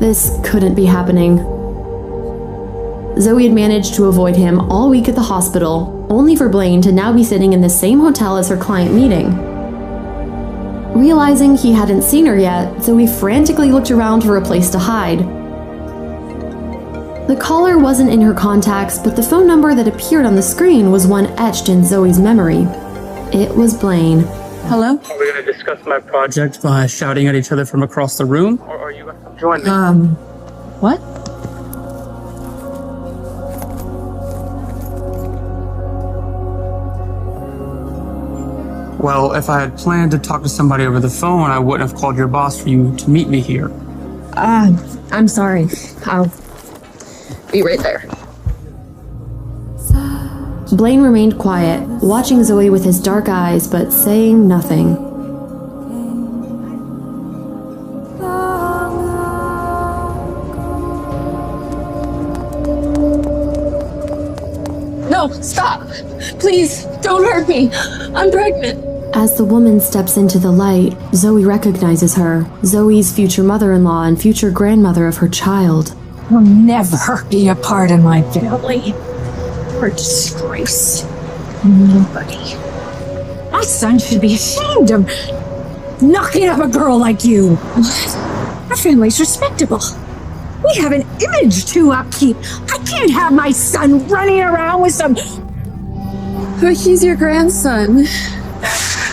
This couldn't be happening. Zoey had managed to avoid him all week at the hospital, only for Blaine to now be sitting in the same hotel as her client meeting. Realizing he hadn't seen her yet, Zoey frantically looked around for a place to hide. The caller wasn't in her contacts, but the phone number that appeared on the screen was one etched in Zoey's memory. It was Blaine. Hello? Are we going to discuss my project by shouting at each other from across the room? Or are you going to join me? What? Well, if I had planned to talk to somebody over the phone, I wouldn't have called your boss for you to meet me here. I'm sorry. I'll be right there. Blaine remained quiet, watching Zoey with his dark eyes, but saying nothing. No, stop! Please, don't hurt me. I'm pregnant. As the woman steps into the light, Zoey recognizes her, Zoey's future mother-in-law and future grandmother of her child. You'll never be a part of my family. You're a disgrace. Nobody. My son should be ashamed of knocking up a girl like you. Our family's respectable. We have an image to upkeep. I can't have my son running around with some... But he's your grandson.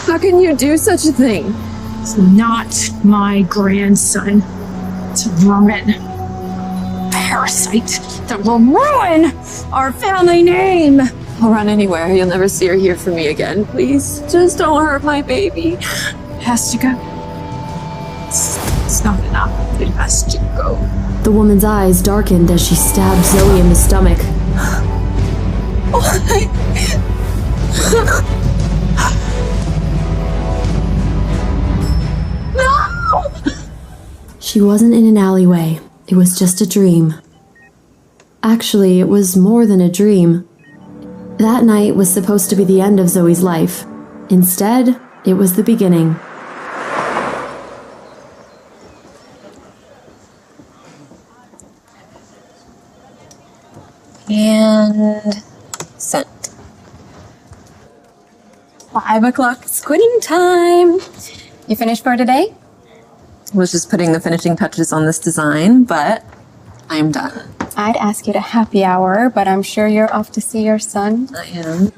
How can you do such a thing? It's not my grandson. It's a vermin. Parasite that will ruin our family name. I'll run anywhere. You'll never see or hear from me again. Please, just don't hurt my baby. It has to go. It's not enough. It has to go. The woman's eyes darkened as she stabbed Zoey in the stomach. No! She wasn't in an alleyway. It was just a dream. Actually, it was more than a dream. That night was supposed to be the end of Zoey's life. Instead, it was the beginning. And sent. 5 o'clock is quitting time. You finished for today? Was just putting the finishing touches on this design, but I'm done. I'd ask you to happy hour, but I'm sure you're off to see your son. I am.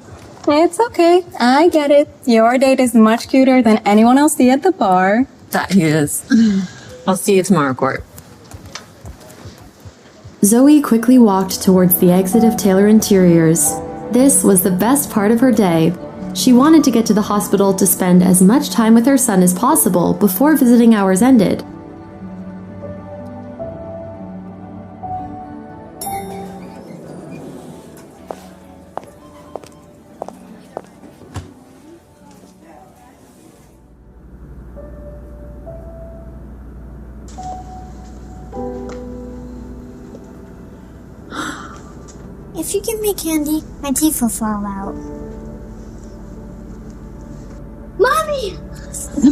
It's okay. I get it. Your date is much cuter than anyone I'll see at the bar. That he is. I'll see you tomorrow, Court. Zoey quickly walked towards the exit of Taylor Interiors. This was the best part of her day. She wanted to get to the hospital to spend as much time with her son as possible before visiting hours ended. If you give me candy, my teeth will fall out. Mommy!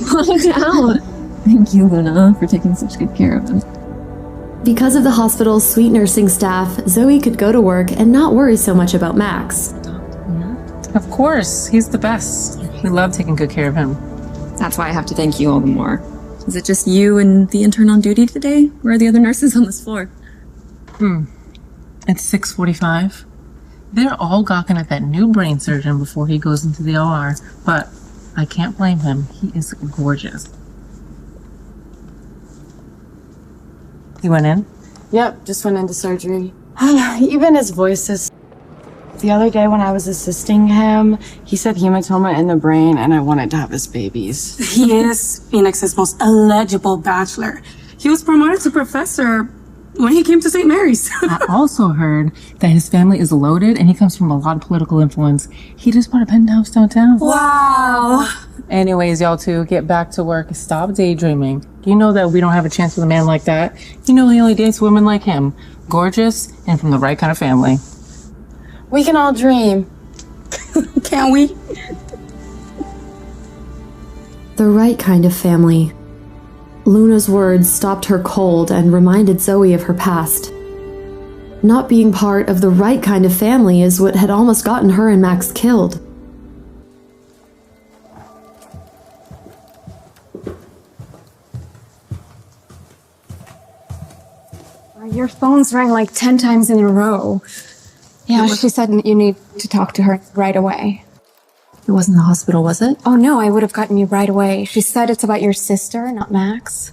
Calm down. Thank you, Luna, for taking such good care of him. Because of the hospital's sweet nursing staff, Zoey could go to work and not worry so much about Max. Of course, he's the best. We love taking good care of him. That's why I have to thank you all the more. Is it just you and the intern on duty today? Where are the other nurses on this floor? It's 6:45. They're all gawking at that new brain surgeon before he goes into the OR, but I can't blame him. He is gorgeous. You went in? Yep, just went into surgery. Even his voice is... The other day when I was assisting him, he said hematoma in the brain and I wanted to have his babies. He is Phoenix's most eligible bachelor. He was promoted to professor when he came to St. Mary's. I also heard that his family is loaded and he comes from a lot of political influence. He just bought a penthouse downtown. Wow. Anyways, y'all two, get back to work. Stop daydreaming. You know that we don't have a chance with a man like that. You know he only dates women like him. Gorgeous and from the right kind of family. We can all dream. Can we? The right kind of family. Luna's words stopped her cold and reminded Zoey of her past. Not being part of the right kind of family is what had almost gotten her and Max killed. Your phone's rang like 10 times in a row. Yeah, she said you need to talk to her right away. It wasn't the hospital, was it? Oh no, I would have gotten you right away. She said it's about your sister, not Max.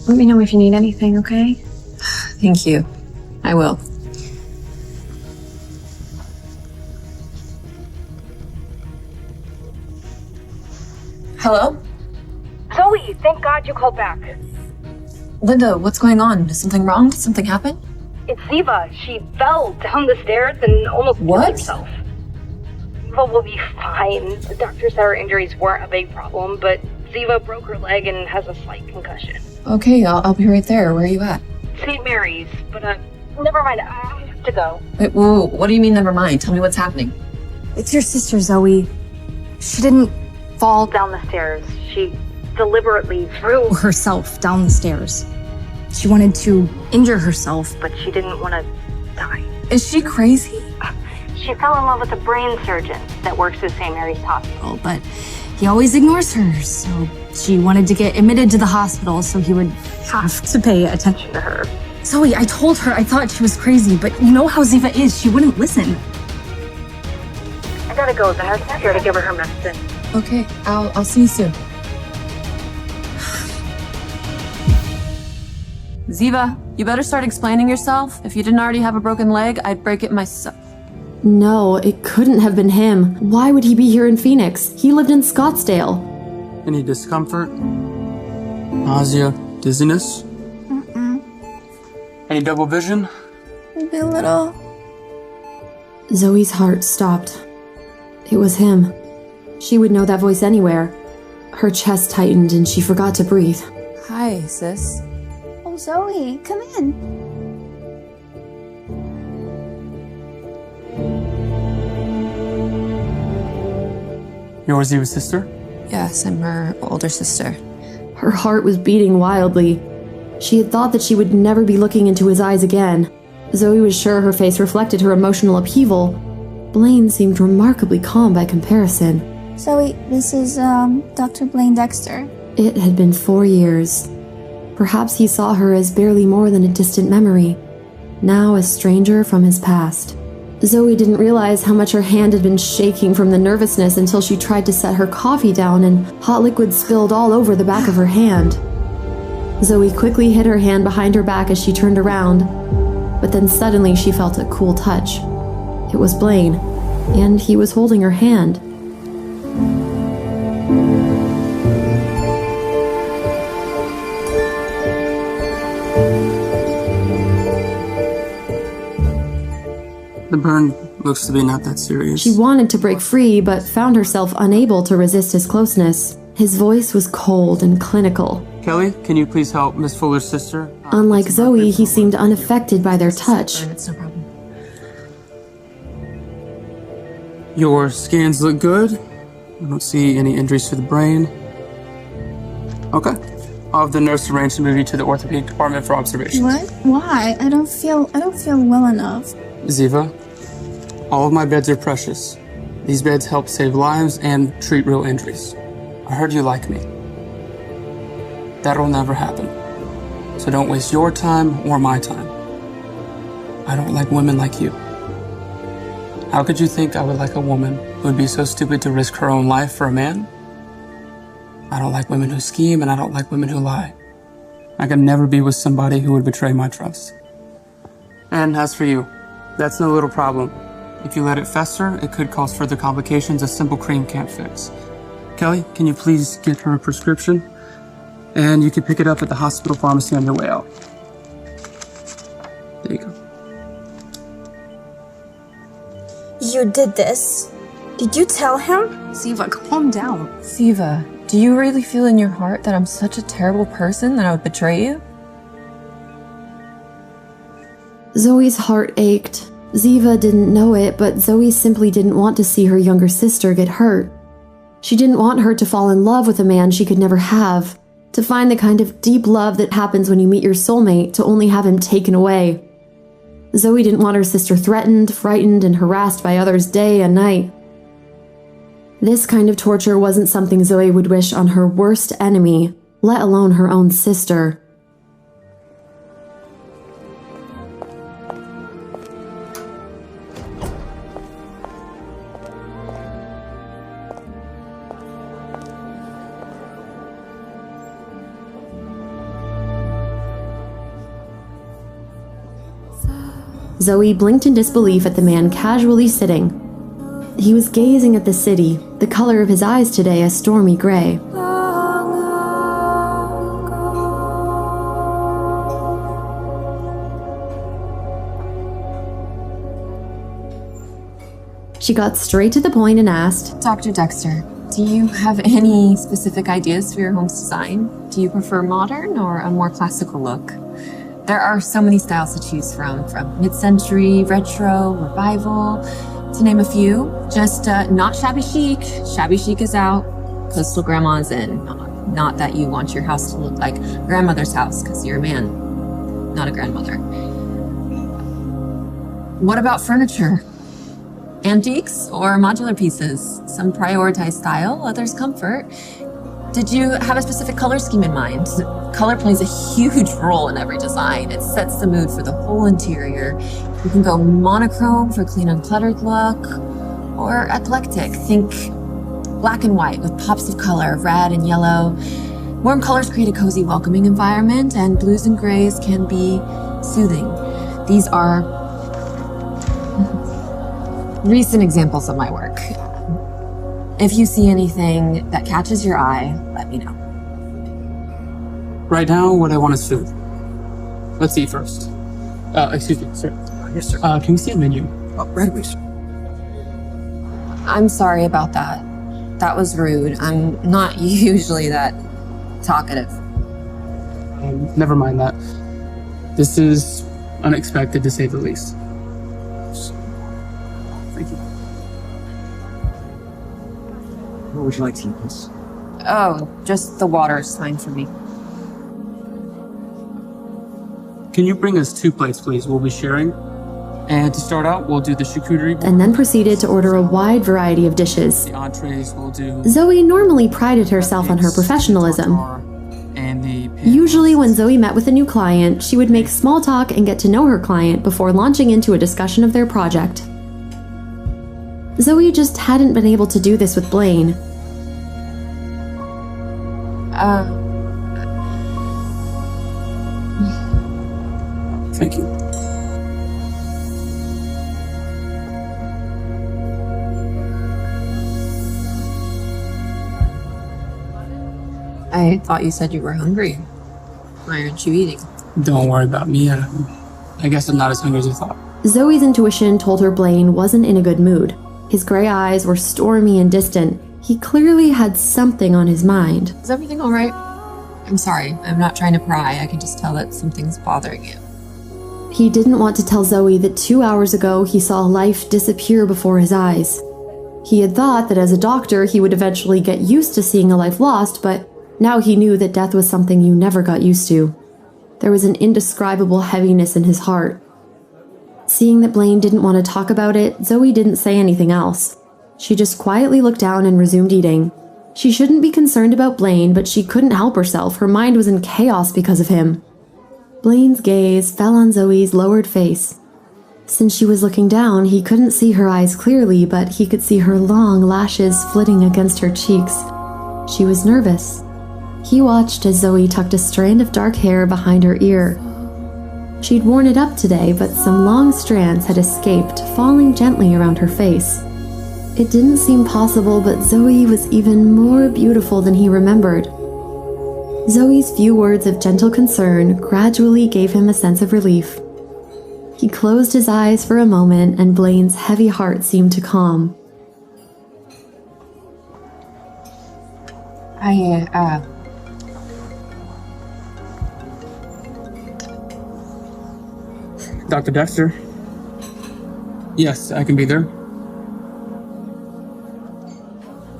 Let me know if you need anything, okay? Thank you. I will. Hello? Zoey, thank God you called back. Linda, what's going on? Is something wrong? Did something happen? It's Ziva. She fell down the stairs and almost killed herself. Ziva will be fine. The doctor said her injuries weren't a big problem, but Ziva broke her leg and has a slight concussion. Okay, I'll be right there. Where are you at? St. Mary's, but never mind. I have to go. Wait, whoa, what do you mean never mind? Tell me what's happening. It's your sister, Zoey. She didn't Fall down the stairs. She deliberately threw herself down the stairs. She wanted to injure herself, but she didn't want to die. Is she crazy? She fell in love with a brain surgeon that works at St. Mary's Hospital. but he always ignores her, so she wanted to get admitted to the hospital so he would have to pay attention to her. Zoey, I told her I thought she was crazy, but you know how Ziva is. She wouldn't listen. I gotta go. The nurse here to give her her medicine. Okay, I'll see you soon. Ziva, you better start explaining yourself. If you didn't already have a broken leg, I'd break it myself. No, it couldn't have been him. Why would he be here in Phoenix? He lived in Scottsdale. Any discomfort? Nausea? Dizziness? Any double vision? Maybe a little. Zoe's heart stopped. It was him. She would know that voice anywhere. Her chest tightened and she forgot to breathe. Hi, sis. Oh, Zoey, come in. You're Ziva's sister? Yes, I'm her older sister. Her heart was beating wildly. She had thought that she would never be looking into his eyes again. Zoey was sure her face reflected her emotional upheaval. Blaine seemed remarkably calm by comparison. Zoey, this is, Dr. Blaine Dexter. It had been 4 years. Perhaps he saw her as barely more than a distant memory, now a stranger from his past. Zoey didn't realize how much her hand had been shaking from the nervousness until she tried to set her coffee down and hot liquid spilled all over the back of her hand. Zoey quickly hid her hand behind her back as she turned around, but then suddenly she felt a cool touch. It was Blaine, and he was holding her hand. The burn looks to be not that serious. She wanted to break free, but found herself unable to resist his closeness. His voice was cold and clinical. Kelly, can you please help Miss Fuller's sister? Unlike Zoey, he seemed unaffected by their touch. It's no problem. Your scans look good. I don't see any injuries to the brain. Okay. I'll have the nurse arrange to move you to the orthopedic department for observation. What? Why? I don't feel well enough. Ziva, all of my beds are precious. These beds help save lives and treat real injuries. I heard you like me. That'll never happen. So don't waste your time or my time. I don't like women like you. How could you think I would like a woman who would be so stupid to risk her own life for a man? I don't like women who scheme, and I don't like women who lie. I could never be with somebody who would betray my trust. And as for you, that's no little problem. If you let it fester, it could cause further complications a simple cream can't fix. Kelly, can you please get her a prescription? And you can pick it up at the hospital pharmacy on your way out. There you go. You did this. Did you tell him? Ziva, calm down. Ziva, do you really feel in your heart that I'm such a terrible person that I would betray you? Zoe's heart ached. Ziva didn't know it, but Zoe simply didn't want to see her younger sister get hurt. She didn't want her to fall in love with a man she could never have. To find the kind of deep love that happens when you meet your soulmate, to only have him taken away. Zoey didn't want her sister threatened, frightened, and harassed by others day and night. This kind of torture wasn't something Zoey would wish on her worst enemy, let alone her own sister. Zoey blinked in disbelief at the man casually sitting. He was gazing at the city, the color of his eyes today a stormy gray. She got straight to the point and asked, Dr. Dexter, do you have any specific ideas for your home's design? Do you prefer modern or a more classical look? There are so many styles to choose from mid-century, retro, revival, to name a few. Just not shabby chic. Shabby chic is out, coastal grandma is in. Not that you want your house to look like grandmother's house because you're a man, not a grandmother. What about furniture? Antiques or modular pieces? Some prioritize style, others comfort. Did you have a specific color scheme in mind? Color plays a huge role in every design. It sets the mood for the whole interior. You can go monochrome for a clean, uncluttered look, or eclectic. Think black and white with pops of color, red and yellow. Warm colors create a cozy, welcoming environment, and blues and grays can be soothing. These are recent examples of my work. If you see anything that catches your eye, let me know. Right now, what I want is food. Let's eat first. Excuse me, sir. Yes, sir. Can we see a menu? Right away, sir. I'm sorry about that. That was rude. I'm not usually that talkative. Never mind that. This is unexpected, to say the least. Thank you. What would you like to eat, miss? Oh, just the water is fine for me. Can you bring us 2 plates, please? We'll be sharing. And to start out, we'll do the charcuterie. and then proceeded to order a wide variety of dishes. The entrees we'll do. Zoey normally prided herself on her professionalism. And the Usually when Zoey met with a new client, she would make small talk and get to know her client before launching into a discussion of their project. Zoey just hadn't been able to do this with Blaine. Thank you. I thought you said you were hungry. Why aren't you eating? Don't worry about me. I guess I'm not as hungry as you thought. Zoey's intuition told her Blaine wasn't in a good mood. His gray eyes were stormy and distant. He clearly had something on his mind. Is everything all right? I'm sorry. I'm not trying to pry. I can just tell that something's bothering you. He didn't want to tell Zoey that 2 hours ago he saw life disappear before his eyes. He had thought that as a doctor he would eventually get used to seeing a life lost, but now he knew that death was something you never got used to. There was an indescribable heaviness in his heart. Seeing that Blaine didn't want to talk about it, Zoey didn't say anything else. She just quietly looked down and resumed eating. She shouldn't be concerned about Blaine, but she couldn't help herself. Her mind was in chaos because of him. Blaine's gaze fell on Zoey's lowered face. Since she was looking down, he couldn't see her eyes clearly, but he could see her long lashes flitting against her cheeks. She was nervous. He watched as Zoey tucked a strand of dark hair behind her ear. She'd worn it up today, but some long strands had escaped, falling gently around her face. It didn't seem possible, but Zoey was even more beautiful than he remembered. Zoey's few words of gentle concern gradually gave him a sense of relief. He closed his eyes for a moment, and Blaine's heavy heart seemed to calm. Dr. Dexter? Yes, I can be there.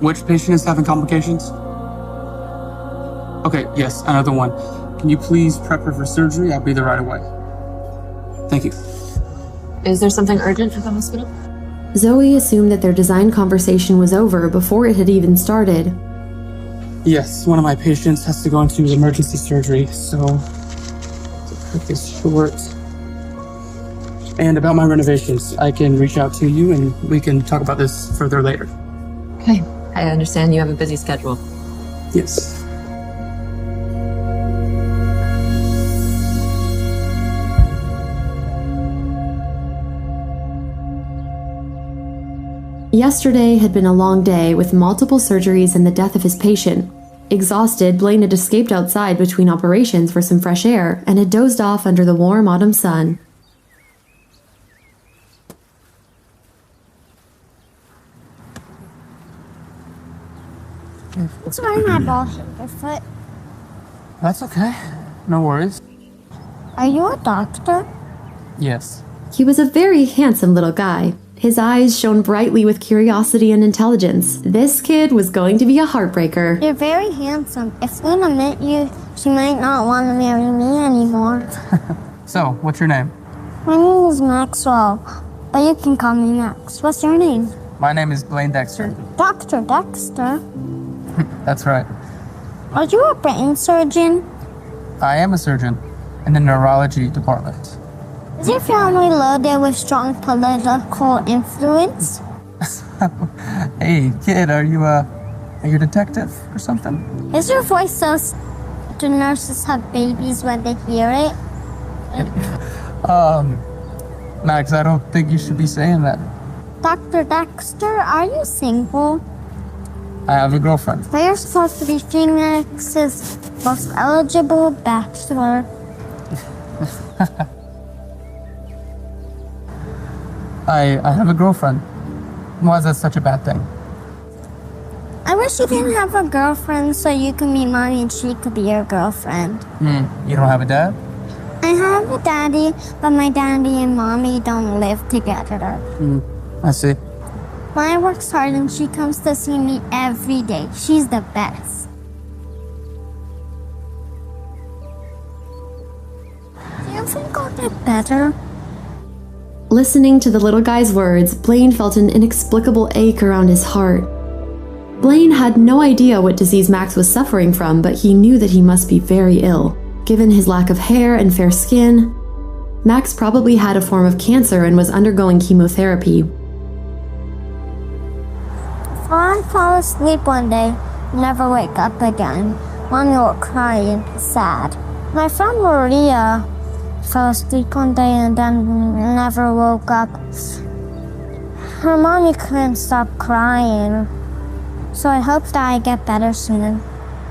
Which patient is having complications? Okay, yes, another one. Can you please prep her for surgery? I'll be there right away. Thank you. Is there something urgent at the hospital? Zoey assumed that their design conversation was over before it had even started. Yes, one of my patients has to go into emergency surgery, so to cut this short. And about my renovations, I can reach out to you and we can talk about this further later. Okay, I understand you have a busy schedule. Yes. Yesterday had been a long day with multiple surgeries and the death of his patient. Exhausted, Blaine had escaped outside between operations for some fresh air and had dozed off under the warm autumn sun. Sorry, my ball hit your foot. That's okay. No worries. Are you a doctor? Yes. He was a very handsome little guy. His eyes shone brightly with curiosity and intelligence. This kid was going to be a heartbreaker. You're very handsome. If Luna met you, she might not want to marry me anymore. So, what's your name? My name is Maxwell, but you can call me Max. What's your name? My name is Blaine Dexter. Dr. Dexter. That's right. Are you a brain surgeon? I am a surgeon in the neurology department. Is your family loaded with strong political influence? Hey, kid, are you a detective or something? Is your voice so do nurses have babies when they hear it? Max, I don't think you should be saying that. Dr. Dexter, are you single? I have a girlfriend. So you're supposed to be Phoenix's most eligible bachelor. I have a girlfriend. Why is that such a bad thing? I wish you didn't have a girlfriend so you could meet mommy and she could be your girlfriend. You don't have a dad? I have a daddy, but my daddy and mommy don't live together. I see. Mine works hard and she comes to see me every day. She's the best. Do you think I'll get better? Listening to the little guy's words, Blaine felt an inexplicable ache around his heart. Blaine had no idea what disease Max was suffering from, but he knew that he must be very ill. Given his lack of hair and fair skin, Max probably had a form of cancer and was undergoing chemotherapy. If I fall asleep one day, never wake up again, mommy will cry and be sad. My friend Maria fell asleep one day and then never woke up. Her mommy couldn't stop crying, so I hope that I get better soon.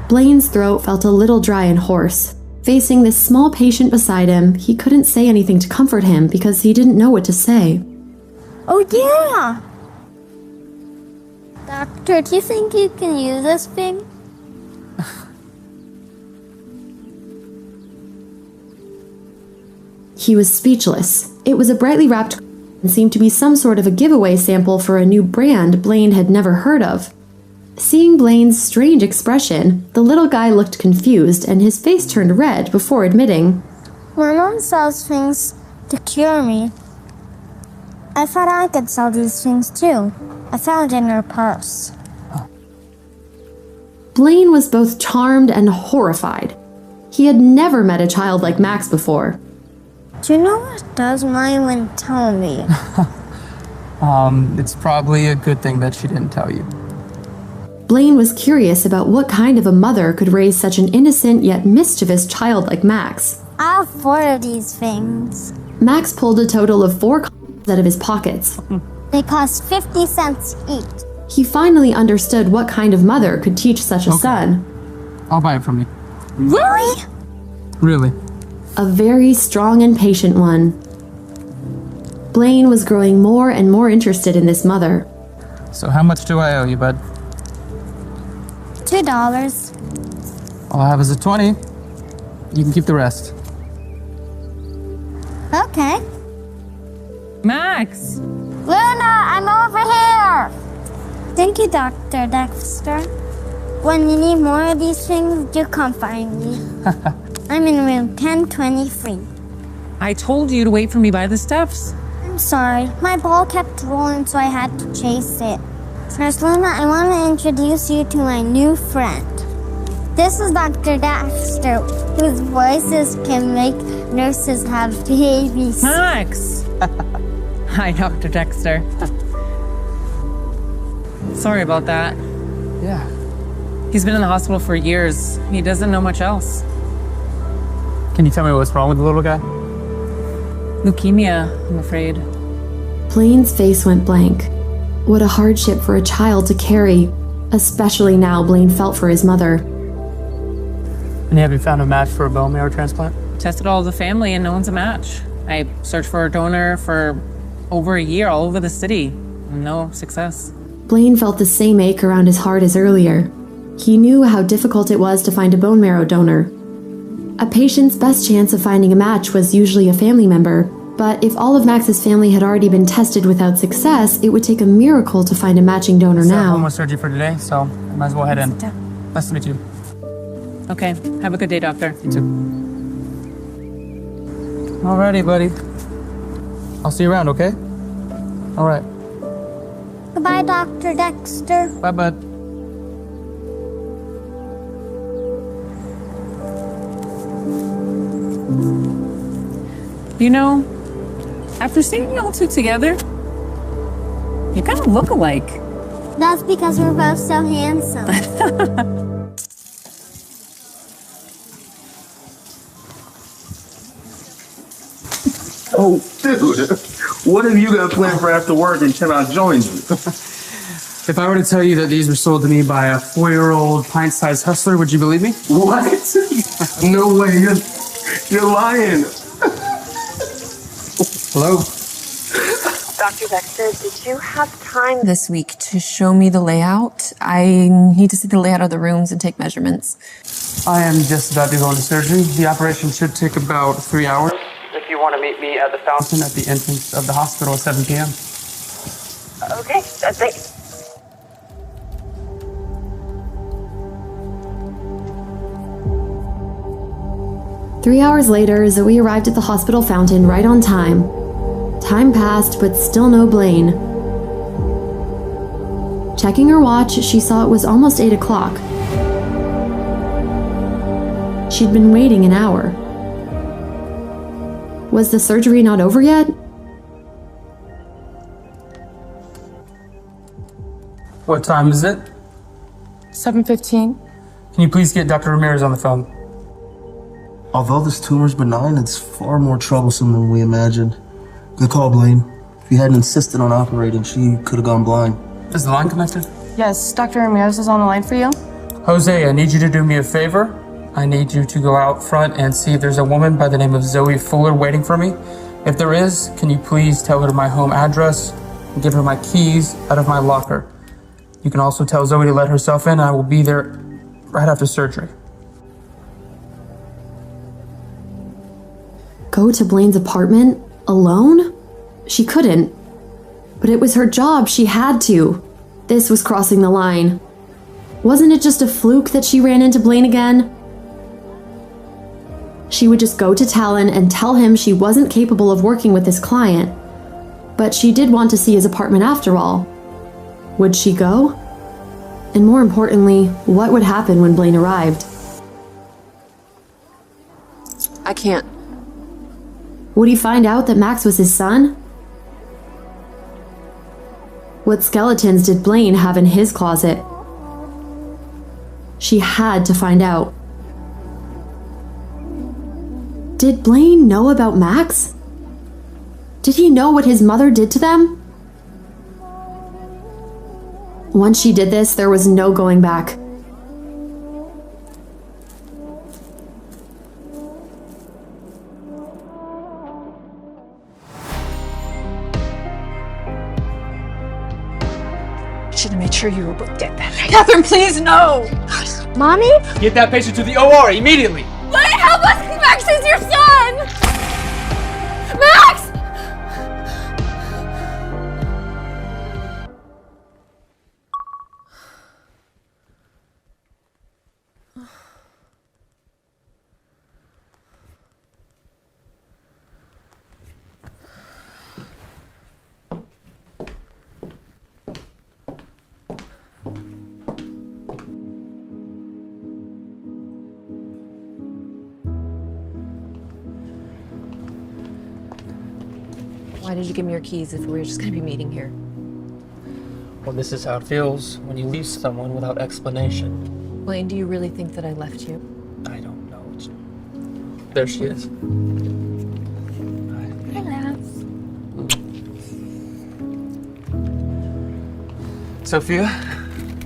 Blaine's throat felt a little dry and hoarse. Facing this small patient beside him, he couldn't say anything to comfort him because he didn't know what to say. Oh yeah! Doctor, do you think you can use this thing? He was speechless. It was a brightly wrapped and seemed to be some sort of a giveaway sample for a new brand Blaine had never heard of. Seeing Blaine's strange expression, the little guy looked confused and his face turned red before admitting, My mom sells things to cure me. I thought I could sell these things too. I found it in her purse. Blaine was both charmed and horrified. He had never met a child like Max before. Do you know what does mine when tell me? It's probably a good thing that she didn't tell you. Blaine was curious about what kind of a mother could raise such an innocent yet mischievous child like Max. I have 4 of these things. Max pulled a total of 4 coins out of his pockets. They cost 50 cents each. He finally understood what kind of mother could teach such a son. I'll buy it from you. Really? Really? A very strong and patient one. Blaine was growing more and more interested in this mother. So how much do I owe you, bud? $2. All I have is a 20. You can keep the rest. Okay. Max! Luna, I'm over here! Thank you, Dr. Dexter. When you need more of these things, you come find me. I'm in room 1023. I told you to wait for me by the steps. I'm sorry. My ball kept rolling, so I had to chase it. Nurse Luna, I want to introduce you to my new friend. This is Dr. Dexter, whose voices can make nurses have babies. Max! Hi, Dr. Dexter. Sorry about that. Yeah. He's been in the hospital for years. He doesn't know much else. Can you tell me what's wrong with the little guy? Leukemia, I'm afraid. Blaine's face went blank. What a hardship for a child to carry, especially now Blaine felt for his mother. And have you found a match for a bone marrow transplant? Tested all of the family and no one's a match. I searched for a donor for over a year all over the city. No success. Blaine felt the same ache around his heart as earlier. He knew how difficult it was to find a bone marrow donor. A patient's best chance of finding a match was usually a family member, but if all of Max's family had already been tested without success, it would take a miracle to find a matching donor now. Almost surgery for today, so I might as well head in. Nice to meet you. Okay, have a good day, doctor. You too. Alrighty, buddy. I'll see you around, okay? Alright. Goodbye, Dr. Dexter. Bye, bud. You know, after seeing you all two together, you kind of look alike. That's because we're both so handsome. Oh, dude, what have you got planned for after work until I join you? If I were to tell you that these were sold to me by a 4-year-old pint-sized hustler, would you believe me? What? No way, you're lying. Hello? Dr. Dexter, did you have time this week to show me the layout? I need to see the layout of the rooms and take measurements. I am just about to go into surgery. The operation should take about 3 hours. If you want to meet me at the fountain at the entrance of the hospital at 7 p.m. Okay, thanks. Three hours later, Zoey arrived at the hospital fountain right on time. Time passed, but still no Blaine. Checking her watch, she saw it was almost 8 o'clock. She'd been waiting an hour. Was the surgery not over yet? What time is it? 7:15. Can you please get Dr. Ramirez on the phone? Although this tumor's benign, it's far more troublesome than we imagined. Good call, Blaine. If you hadn't insisted on operating, she could have gone blind. Is the line connected? Yes, Dr. Ramirez is on the line for you. Jose, I need you to do me a favor. I need you to go out front and see if there's a woman by the name of Zoey Fuller waiting for me. If there is, can you please tell her my home address and give her my keys out of my locker. You can also tell Zoey to let herself in. I will be there right after surgery. Go to Blaine's apartment? Alone? She couldn't. But it was her job, she had to. This was crossing the line. Wasn't it just a fluke that she ran into Blaine again? She would just go to Talon and tell him she wasn't capable of working with his client. But she did want to see his apartment after all. Would she go? And more importantly, what would happen when Blaine arrived? I can't. Would he find out that Max was his son? What skeletons did Blaine have in his closet? She had to find out. Did Blaine know about Max? Did he know what his mother did to them? Once she did this, there was no going back. Should have made sure you were both dead. Catherine, please, no! Mommy? Get that patient to the OR immediately! Blaine, help us! Max is your son! Max! Why did you give me your keys if we were just gonna be meeting here? Well, this is how it feels when you leave someone without explanation. Blaine, do you really think that I left you? I don't know. There she is. Hi, love. Sophia,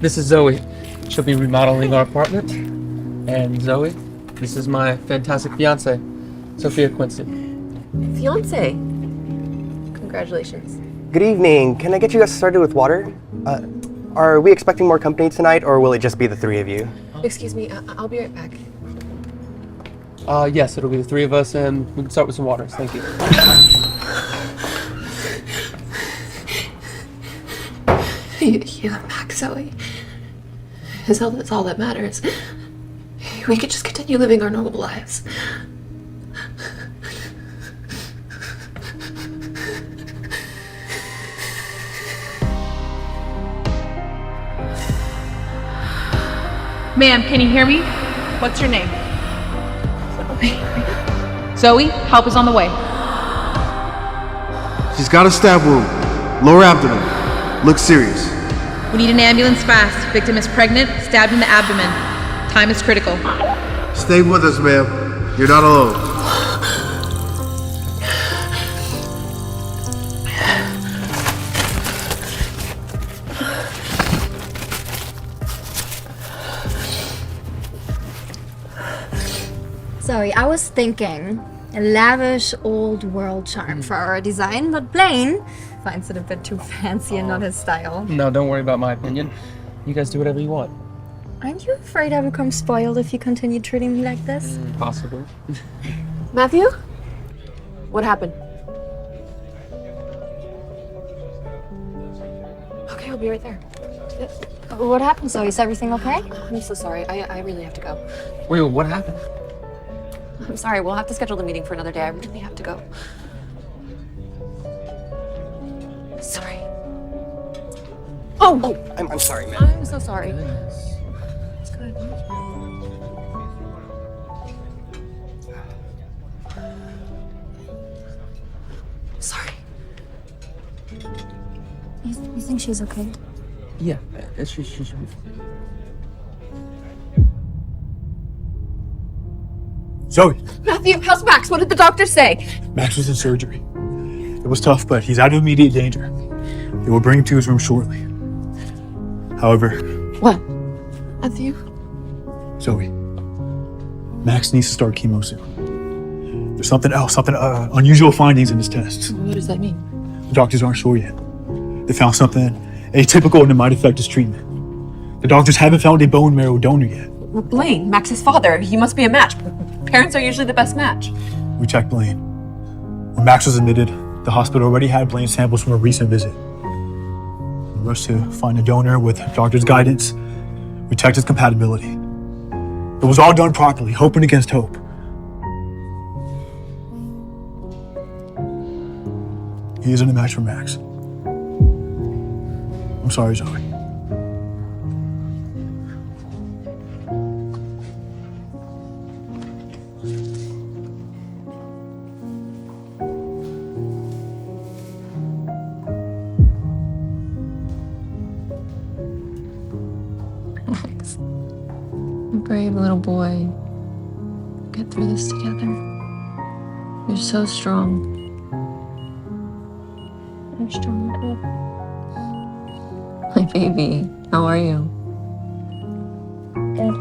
this is Zoey. She'll be remodeling our apartment. And Zoey, this is my fantastic fiance, Sophia Quincy. Fiance. Congratulations. Good evening. Can I get you guys started with water? Are we expecting more company tonight, or will it just be the three of you? Excuse me, I'll be right back. Yes, it'll be the three of us, and we can start with some waters. Thank you. You have back, Zoey. That's all that matters. We could just continue living our normal lives. Ma'am, can you hear me? What's your name? Zoey, help is on the way. She's got a stab wound. Lower abdomen. Looks serious. We need an ambulance fast. Victim is pregnant, stabbed in the abdomen. Time is critical. Stay with us, ma'am. You're not alone. Sorry, I was thinking a lavish old world charm for our design, but Blaine finds it a bit too fancy and not his style. No, don't worry about my opinion. You guys do whatever you want. Aren't you afraid I become spoiled if you continue treating me like this? Possibly. Matthew? What happened? Okay, I'll be right there. What happened, Zoe? Is everything okay? I'm so sorry. I really have to go. Wait, what happened? I'm sorry. We'll have to schedule the meeting for another day. I really have to go. Sorry. Oh, I'm sorry, man. I'm so sorry. It's good. Sorry. You think she's okay? Yeah, she should be fine. Zoey! Matthew, how's Max? What did the doctor say? Max was in surgery. It was tough, but he's out of immediate danger. They will bring him to his room shortly. However... What? Matthew? Zoey, Max needs to start chemo soon. There's something else, unusual findings in his tests. What does that mean? The doctors aren't sure yet. They found something atypical and it might affect his treatment. The doctors haven't found a bone marrow donor yet. Well, Blaine, Max's father. He must be a match. Parents are usually the best match. We checked Blaine. When Max was admitted, the hospital already had Blaine's samples from a recent visit. We rushed to find a donor with doctor's guidance. We checked his compatibility. It was all done properly, hoping against hope. He isn't a match for Max. I'm sorry, Zoey. Max, brave little boy. Get through this together. You're so strong. I'm strong too. My baby, how are you? Good.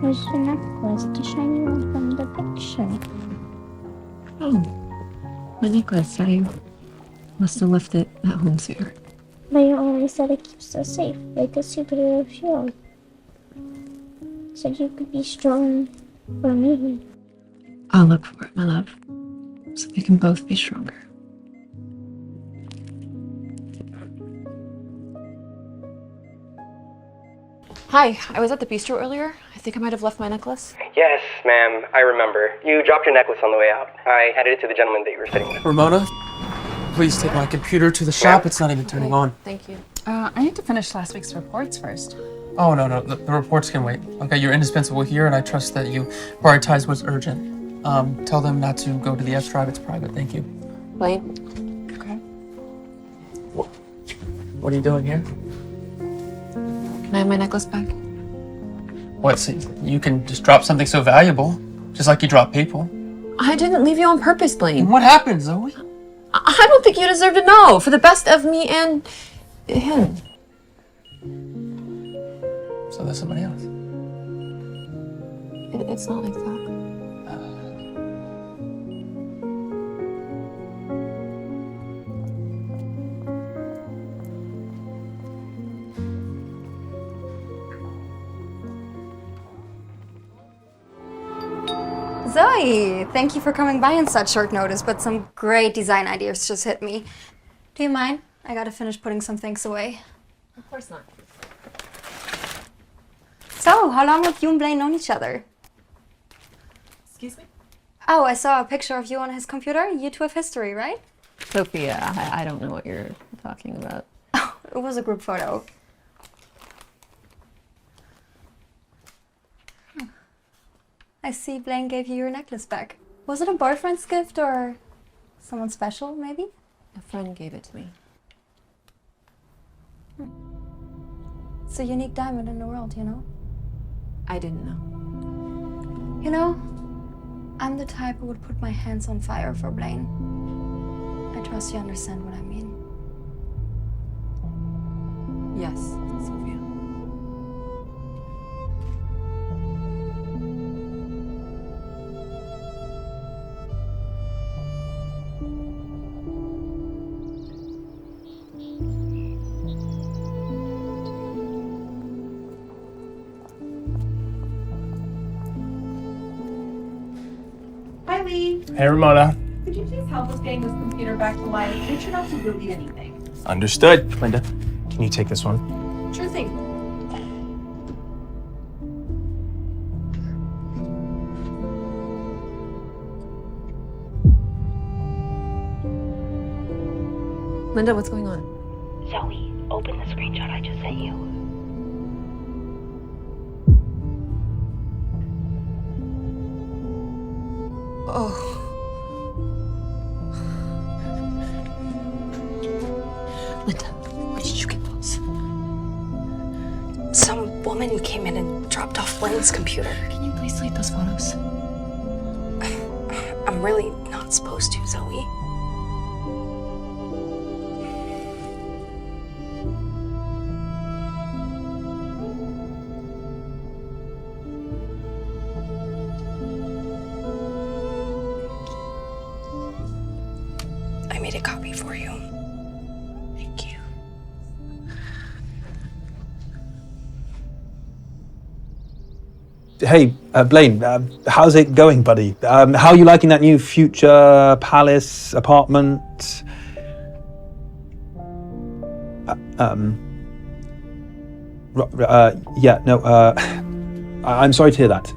Where's the necklace? The shiny one from the picture. Oh, my necklace. I must have left it at home sooner. But you always said it keeps us safe, like a superhero shield. Said you could be strong for me. I'll look for it, my love, so we can both be stronger. Hi, I was at the bistro earlier. I think I might have left my necklace. Yes, ma'am, I remember. You dropped your necklace on the way out. I handed it to the gentleman that you were sitting with. Ramona, please take my computer to the shop. It's not even turning on. Thank you. I need to finish last week's reports first. Oh, no, the reports can wait. Okay, you're indispensable here, and I trust that you prioritize what's urgent. Tell them not to go to the F drive. It's private. Thank you. Blaine, Okay. What are you doing here? Can I have my necklace back? What, so you can just drop something so valuable, just like you drop people. I didn't leave you on purpose, Blaine. What happened, Zoe? I don't think you deserve to know, for the best of me and him. So there's somebody else. It's not like that. Zoey, thank you for coming by on such short notice, but some great design ideas just hit me. Do you mind? I gotta finish putting some things away. Of course not. So, how long have you and Blaine known each other? Excuse me? Oh, I saw a picture of you on his computer. You two have history, right? Sophia, I don't know what you're talking about. Oh, it was a group photo. I see Blaine gave you your necklace back. Was it a boyfriend's gift or someone special, maybe? A friend gave it to me. It's a unique diamond in the world, you know? I didn't know. You know, I'm the type who would put my hands on fire for Blaine. I trust you understand what I mean. Yes, Sophia. Hi, Lee. Hey, Ramona. Could you please help us getting this computer back to life? Make sure not to delete anything. Understood. Linda, can you take this one? Sure thing. Linda, what's going on? Zoe, open the screenshot I just sent you. Oh. Linda, where did you get those? Some woman came in and dropped off Blaine's computer. Can you please delete those photos? I'm really not supposed to, Zoe. I made a copy for you. Thank you. Hey, Blaine, how's it going, buddy? How are you liking that new future palace apartment? Yeah, no, I'm sorry to hear that.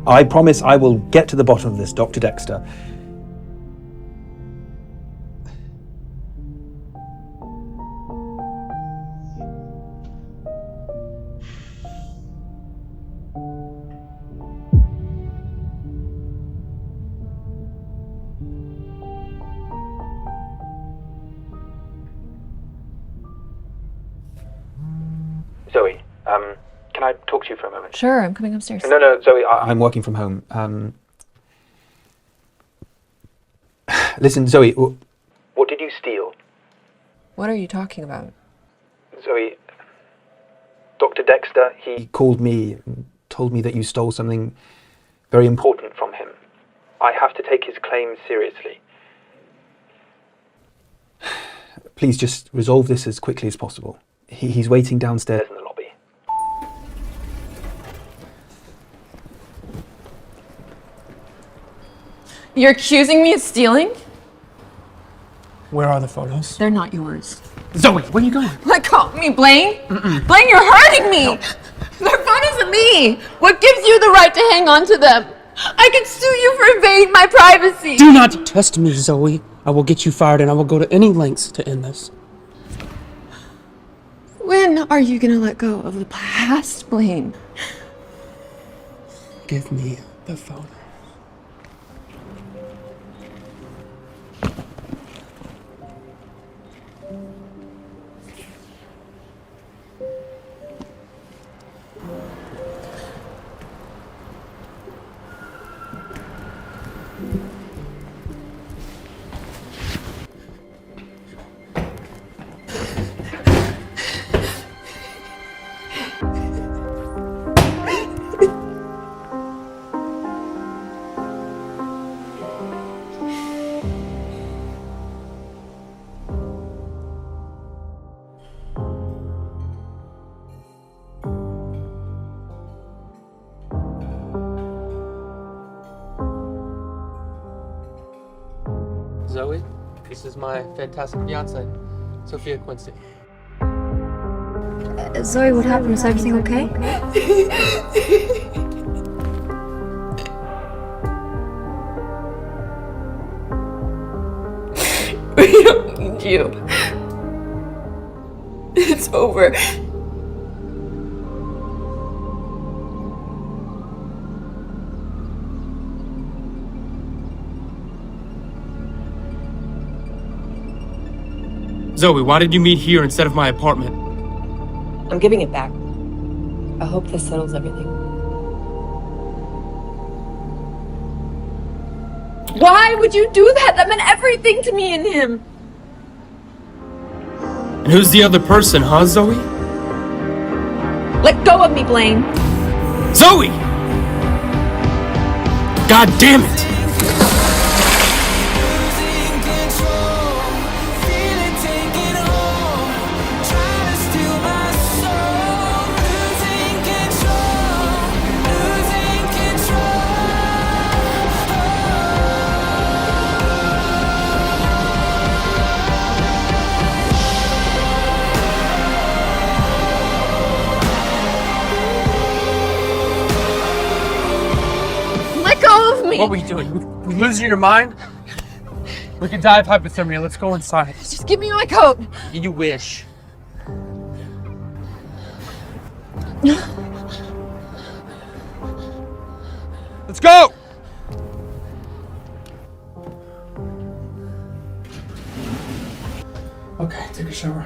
I promise I will get to the bottom of this, Dr. Dexter. Zoe, can I talk to you for a moment? Sure, I'm coming upstairs. No, Zoe, I'm working from home. Listen, Zoe, what did you steal? What are you talking about? Zoe, Dr. Dexter, he called me and told me that you stole something very important from him. I have to take his claims seriously. Please just resolve this as quickly as possible. He's waiting downstairs in the lobby. You're accusing me of stealing? Where are the photos? They're not yours. Zoe, where are you going? Let go of me, Blaine! Blaine, you're hurting me! No. They're photos of me! What gives you the right to hang on to them? I can sue you for invading my privacy! Do not test me, Zoe. I will get you fired and I will go to any lengths to end this. When are you gonna let go of the past, Blaine? Give me the phone. Zoey, this is my fantastic fiance, Sophia Quincy. Zoe, what happened? Is everything okay? We don't need you. It's over. Zoey, why did you meet here instead of my apartment? I'm giving it back. I hope this settles everything. Why would you do that? That meant everything to me and him. And who's the other person, huh, Zoey? Let go of me, Blaine. Zoey! God damn it! What were you doing? You losing your mind? We could die of hypothermia. Let's go inside. Just give me my coat. You wish. Let's go! Okay, take a shower.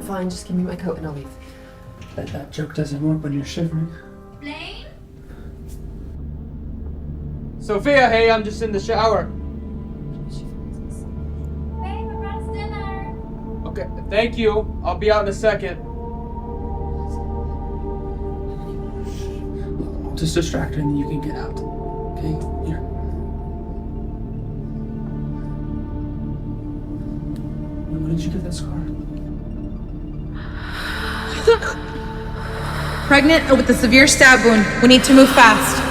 Fine, just give me my coat and I'll leave. That joke doesn't work when you're shivering. Blaine? Sophia, hey, I'm just in the shower. Babe, I brought us dinner. Okay, thank you. I'll be out in a second. I'll just distract her and then you can get out. Okay? Here. When did you get that scar? Pregnant or with a severe stab wound. We need to move fast.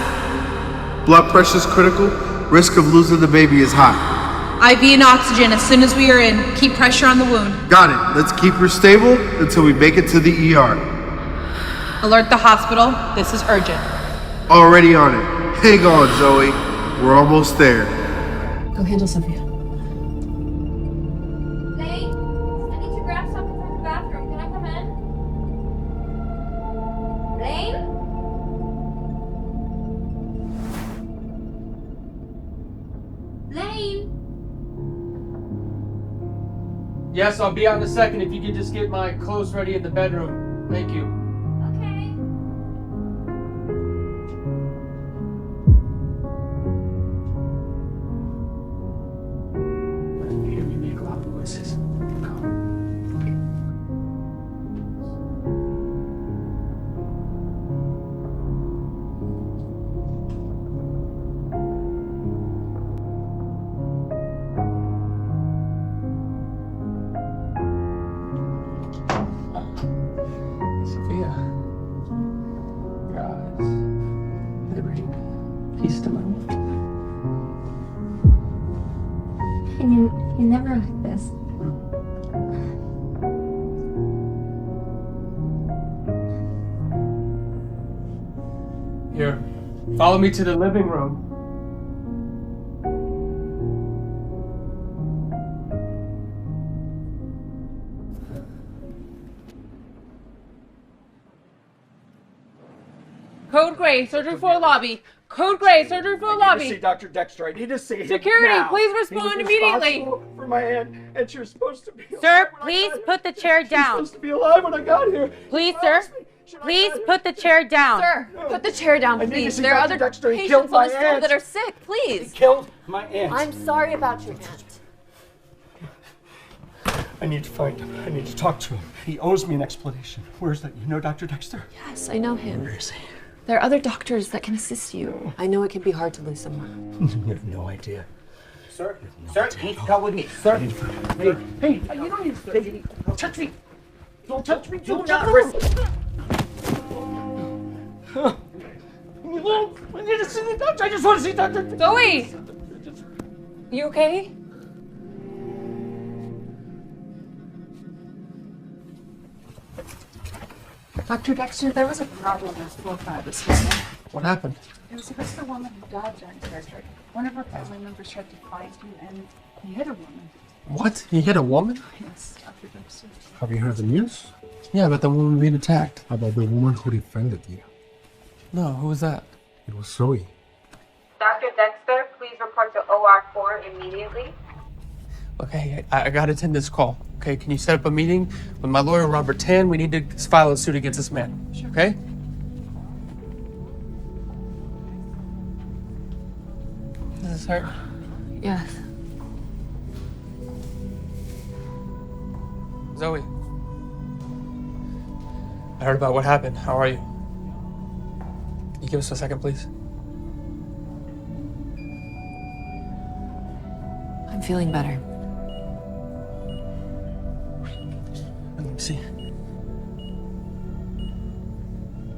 Blood pressure is critical. Risk of losing the baby is high. IV and oxygen as soon as we are in. Keep pressure on the wound. Got it. Let's keep her stable until we make it to the ER. Alert the hospital. This is urgent. Already on it. Hang on, Zoey. We're almost there. Go handle Sophia. Blaine, I need to grab something from the bathroom. Can I come in? Blaine? Blaine? Yes, I'll be out in a second if you could just get my clothes ready in the bedroom. Thank you. Okay. You hear me make loud noises. Sophia. Your eyes. They bring peace to my life. You never like this. Here, follow me to the living room. Code gray, surgery floor lobby. Code gray, surgery floor lobby. I need to see Dr. Dexter. I need to see him Security, now. please He was respond immediately. responsible for my aunt, and she was supposed to be alive Sir, when I please got here. put the chair She was down. supposed to be alive when I got here. Please, sir. Please put the chair down. Sir, put the chair down, I need to please. see There are Dr. other Dexter. He patients killed on my this floor aunt. that are sick. Please. He killed my aunt. I'm sorry about your aunt. I need to find him. I need to talk to him. He owes me an explanation. Where's that? You know Dr. Dexter? Yes, I know him. Where is he? There are other doctors that can assist you. I know it can be hard to lose someone. You have no idea. Sir, sir, please come with me. Sir, hey, You don't need to don't touch me. Don't touch me. do not risk. I need to see the doctor. I just want to see Dr. Zoey! You okay? Dr. Dexter, there was a problem with floor 5 this morning. What happened? It was against the woman who died during surgery. One of her family members tried to fight you, and he hit a woman. What? He hit a woman? Yes, Dr. Dexter. Have you heard the news? Yeah, but the woman being attacked. About the woman who defended you. No, who was that? It was Zoey. Dr. Dexter, please report to OR4 immediately. Okay, I gotta attend this call. Okay, can you set up a meeting with my lawyer, Robert Tan? We need to file a suit against this man. Sure. Okay? Does this hurt? Yes. Zoey. I heard about what happened. How are you? Can you give us a second, please? I'm feeling better. Let me see.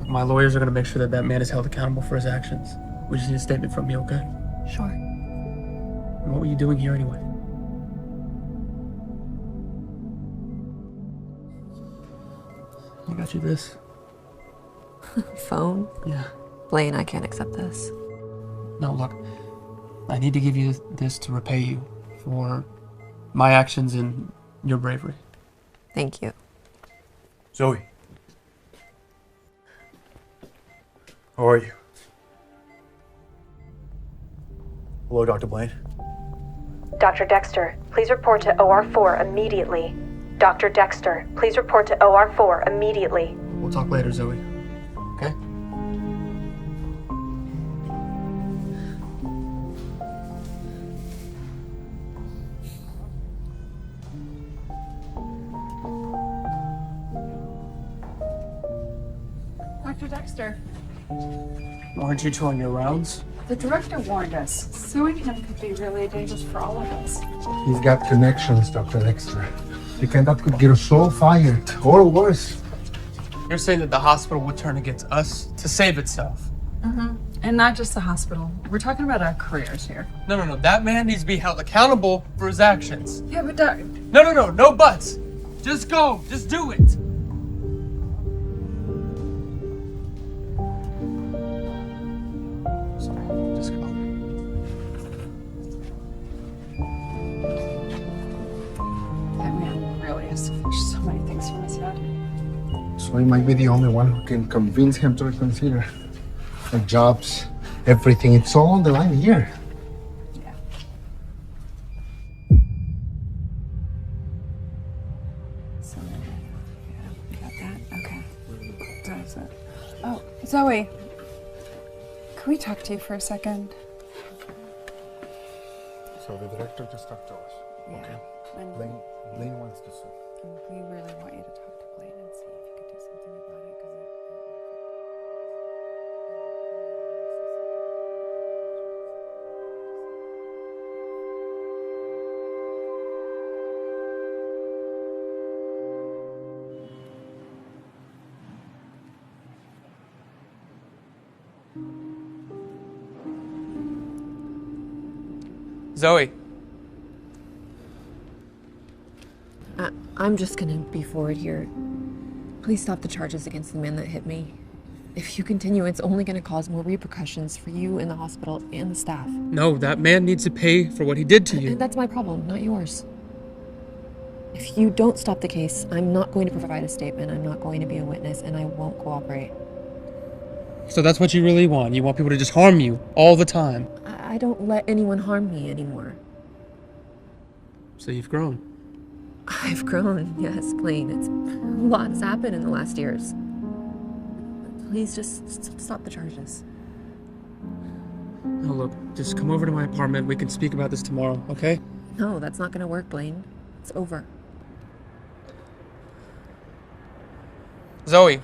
My lawyers are gonna make sure that that man is held accountable for his actions. We just need a statement from you, okay? Sure. And what were you doing here anyway? I got you this. Phone? Yeah. Blaine, I can't accept this. No, look. I need to give you this to repay you for my actions and your bravery. Thank you. Zoey. How are you? Hello, Dr. Blaine. Dr. Dexter, please report to OR4 immediately. Dr. Dexter, please report to OR4 immediately. We'll talk later, Zoey. Okay? Dr. Dexter, Aren't you two on your rounds? the director warned us. Suing him could be really dangerous for all of us. He's got connections, Dr. Dexter. That could get us all fired, or worse. You're saying that the hospital would turn against us to save itself? Mm-hmm. And not just the hospital. We're talking about our careers here. No. That man needs to be held accountable for his actions. Yeah, but No buts. Just go. Just do it. Sorry, just go. That man really has to finish so many things from his head. So he might be the only one who can convince him to reconsider. The jobs, everything, it's all on the line here. So, you got that? Okay. That's it. Oh, Zoey. Can we talk to you for a second? So the director just talked to us. Yeah. Okay. And Blaine wants to sue. we really want you to talk to Blaine and see if you could do something about it, because Zoey. I'm just gonna be forward here. Please stop the charges against the man that hit me. If you continue, it's only gonna cause more repercussions for you in the hospital and the staff. No, that man needs to pay for what he did to you. And that's my problem, not yours. If you don't stop the case, I'm not going to provide a statement, I'm not going to be a witness, and I won't cooperate. So that's what you really want? You want people to just harm you all the time? I don't let anyone harm me anymore. So you've grown. I've grown, yes, Blaine. A lot has happened in the last years. please just stop the charges. Now look, just come over to my apartment. We can speak about this tomorrow, okay? No, that's not gonna work, Blaine. It's over. Zoey,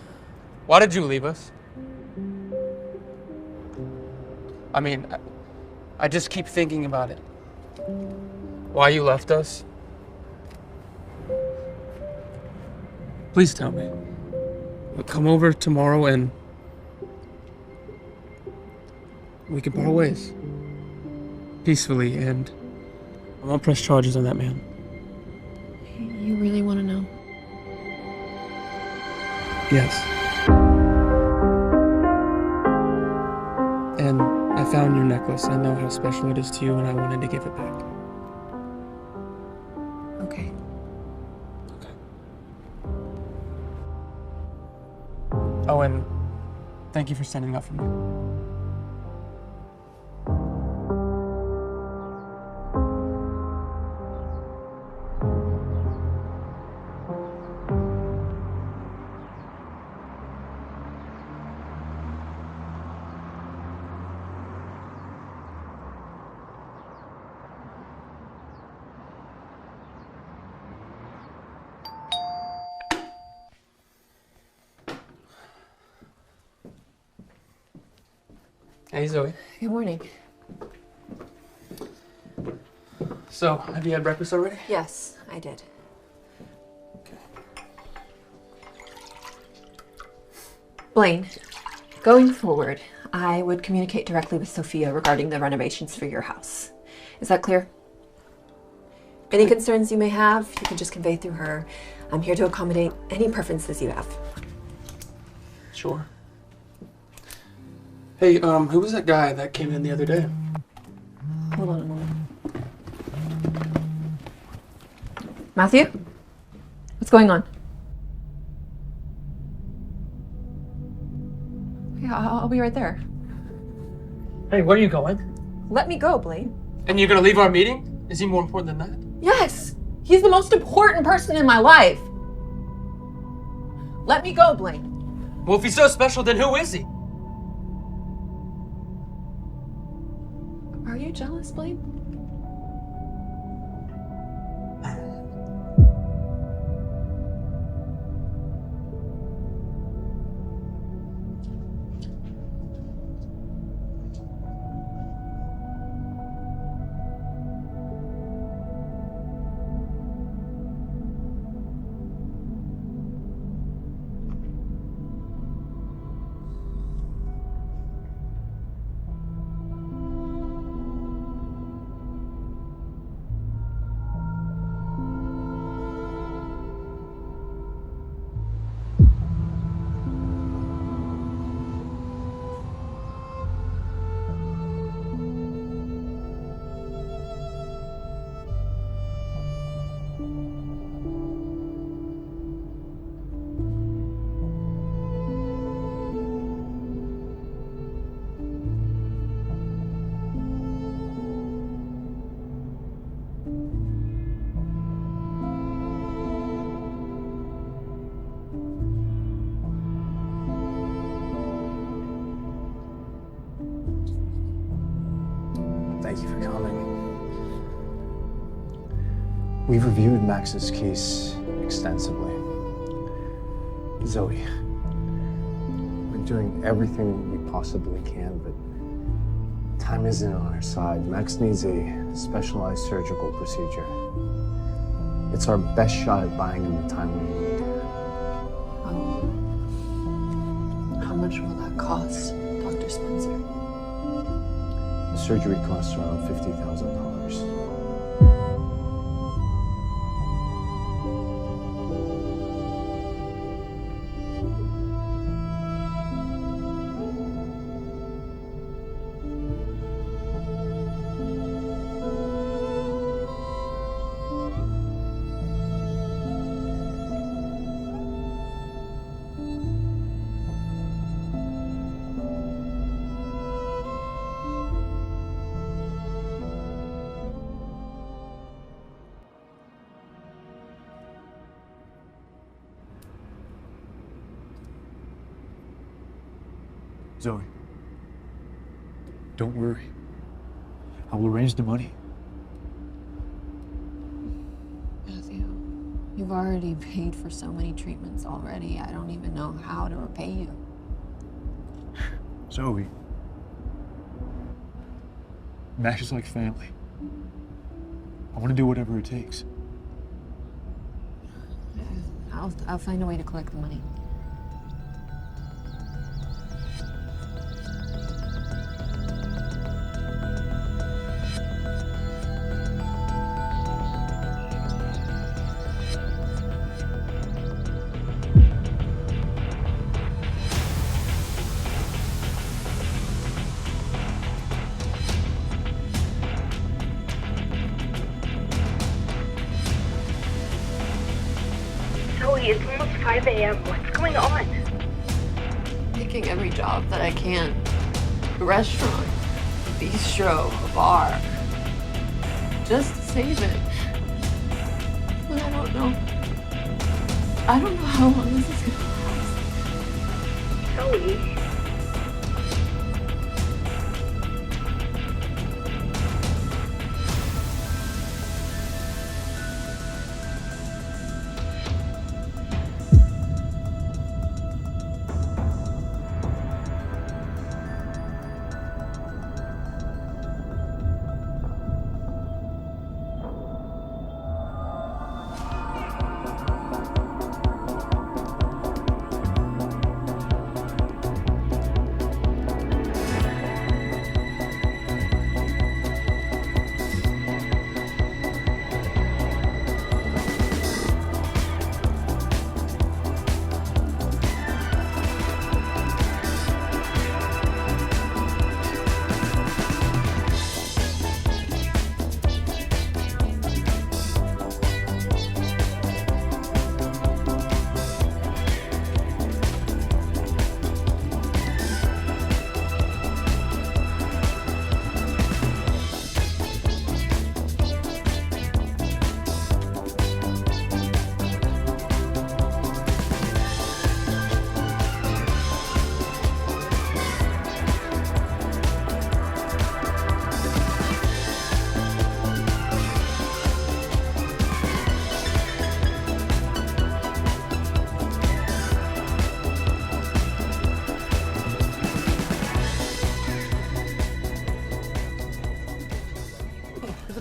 why did you leave us? I mean, I just keep thinking about it. Why you left us? Please tell me. We'll come over tomorrow and we can part ways. Peacefully, and I won't press charges on that man. You really want to know? Yes. And I found your necklace. I know how special it is to you, and I wanted to give it back. Okay. Oh, and thank you for standing up for me. Hey, Zoey. Good morning. So, have you had breakfast already? Yes, I did. Blaine, going forward, I would communicate directly with Sophia regarding the renovations for your house. Is that clear? Any concerns you may have, you can just convey through her. I'm here to accommodate any preferences you have. Sure. Hey, who was that guy that came in the other day? Hold on a moment. Matthew? What's going on? Yeah, I'll be right there. Hey, where are you going? Let me go, Blaine. And you're gonna leave our meeting? Is he more important than that? Yes! He's the most important person in my life! Let me go, Blaine. Well, if he's so special, then who is he? Are you jealous, Blaine? Thank you for coming. We've reviewed Max's case extensively. Zoey, we're doing everything we possibly can, but time isn't on our side. Max needs a specialized surgical procedure. It's our best shot at buying him the time we need. How much will that cost, Dr. Spencer? The surgery costs around $50,000. Zoey, don't worry. I will arrange the money. Matthew, you've already paid for so many treatments already. I don't even know how to repay you. Zoey, Max is like family. I want to do whatever it takes. I'll find a way to collect the money. Zoey, it's almost 5 a.m. What's going on? Taking every job that I can. A restaurant, a bistro, a bar. Just to save it. But I don't know. I don't know how long this is gonna last. Zoey.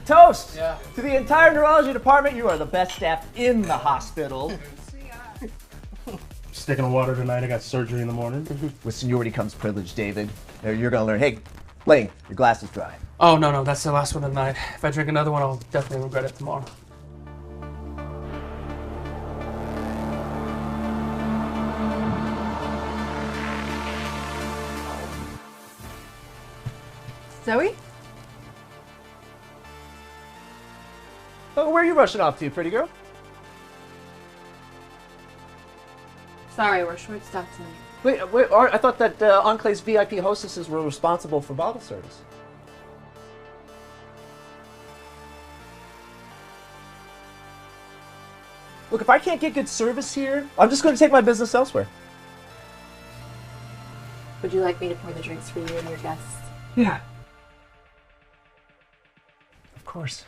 Toast! Yeah. To the entire neurology department, you are the best staff in the hospital. Sticking to water tonight. I got surgery in the morning. With seniority comes privilege, David. There, you're gonna learn. Hey, Blaine, your glass is dry. Oh, no, that's the last one of the night. If I drink another one, I'll definitely regret it tomorrow. Zoey? Oh, where are you rushing off to, pretty girl? Sorry, we're short-staffed tonight. Wait, I thought that Enclave's VIP hostesses were responsible for bottle service. Look, if I can't get good service here, I'm just going to take my business elsewhere. Would you like me to pour the drinks for you and your guests? Yeah. Of course.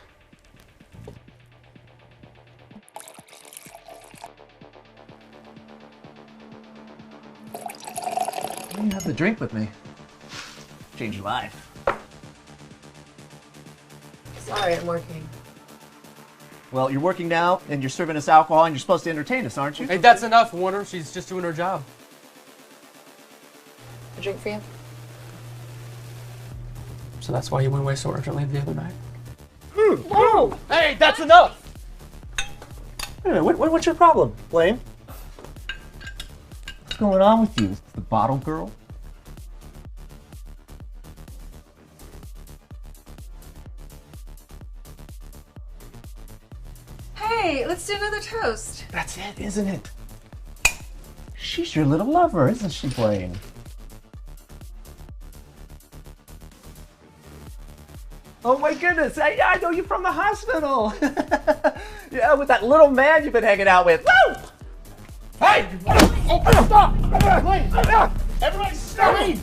You have the drink with me. Change your life. Sorry, I'm working. Well, you're working now, and you're serving us alcohol, and you're supposed to entertain us, aren't you? Hey, that's enough, Warner. She's just doing her job. A drink for you? So that's why you went away so urgently the other night? Whoa! Hey, that's enough! Wait a minute, what's your problem, Blaine? What's going on with you? The bottle girl? Hey, let's do another toast. That's it, isn't it? She's your little lover, isn't she, Blaine? Oh my goodness, I know you from the hospital. Yeah, with that little man you've been hanging out with. Woo! Hey! Oh, stop! Blaine! Everybody Stop me!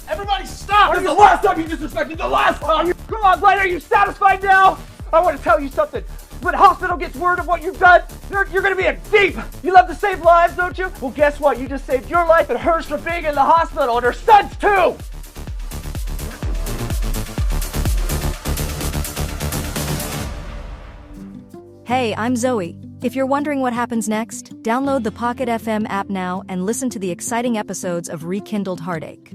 Everybody stop! This is the last time you disrespected the last time! Come on, Blaine, are you satisfied now? I want to tell you something. When the hospital gets word of what you've done, you're going to be in deep. You love to save lives, don't you? Well, guess what? You just saved your life and hers from being in the hospital, and her son's too! Hey, I'm Zoey. If you're wondering what happens next, download the Pocket FM app now and listen to the exciting episodes of Rekindled Heartache.